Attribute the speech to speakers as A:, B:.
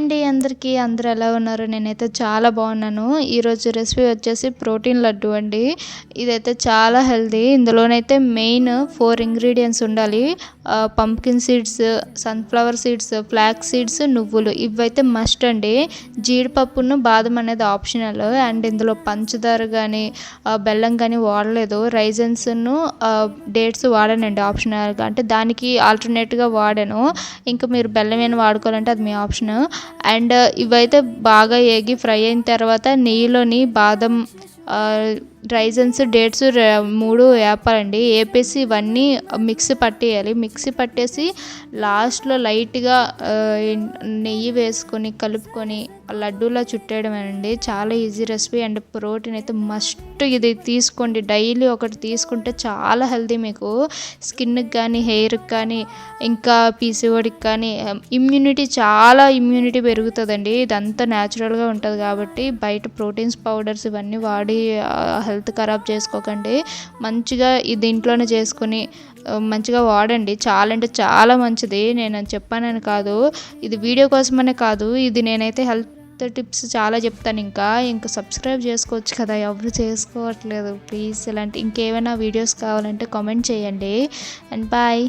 A: Hi అండి అందరికీ. అందరూ ఎలా ఉన్నారు? నేనైతే చాలా బాగున్నాను. ఈరోజు రెసిపీ వచ్చేసి ప్రోటీన్ లడ్డు అండి. ఇదైతే చాలా హెల్తీ. ఇందులోనైతే మెయిన్ 4 ఇంగ్రీడియంట్స్ ఉండాలి. Pumpkin seeds, sunflower seeds, flax seeds, నువ్వులు ఇవైతే మస్ట్ అండి. జీడిపప్పును బాదం అనేది ఆప్షనల్. అండ్ ఇందులో పంచదార కానీ బెల్లం కానీ వాడలేదు. రైజన్స్ను డేట్స్ వాడానండి ఆప్షనల్గా, అంటే దానికి ఆల్టర్నేట్గా వాడాను. ఇంకా మీరు బెల్లం ఏమైనా వాడుకోవాలంటే అది మీ ఆప్షన్. అండ్ ఇవైతే బాగా ఏగి ఫ్రై అయిన తర్వాత నెయ్యిలోని బాదం, రైజన్స్, డేట్స్ 3 వేపాలండి. వేపేసి ఇవన్నీ మిక్సీ పట్టేయాలి. మిక్సీ పట్టేసి లాస్ట్లో లైట్గా నెయ్యి వేసుకొని కలుపుకొని లడ్డూలా చుట్టేయడమేనండి. చాలా ఈజీ రెసిపీ. అండ్ ప్రోటీన్ అయితే మస్ట్. ఇది తీసుకోండి, డైలీ ఒకటి తీసుకుంటే చాలా హెల్తీ. మీకు స్కిన్కి కానీ హెయిర్కి కానీ ఇంకా పీసీఓడికి కానీ చాలా ఇమ్యూనిటీ పెరుగుతుందండి. ఇదంతా న్యాచురల్గా ఉంటుంది కాబట్టి బయట ప్రోటీన్స్ పౌడర్స్ ఇవన్నీ వాడి హెల్త్ ఖరాబ్ చేసుకోకండి. మంచిగా ఇది ఇంట్లోనే చేసుకొని మంచిగా వాడండి. చాలా అంటే చాలా మంచిది. నేను చెప్పానని కాదు, ఇది వీడియో కోసమనే కాదు, ఇది నేనైతే హెల్త్ టిప్స్ చాలా చెప్తాను. ఇంకా సబ్స్క్రైబ్ చేసుకోవచ్చు కదా, ఎవరు చేసుకోవట్లేదు. ప్లీజ్ ఇలాంటి ఇంకేమైనా వీడియోస్ కావాలంటే కామెంట్ చేయండి. And bye.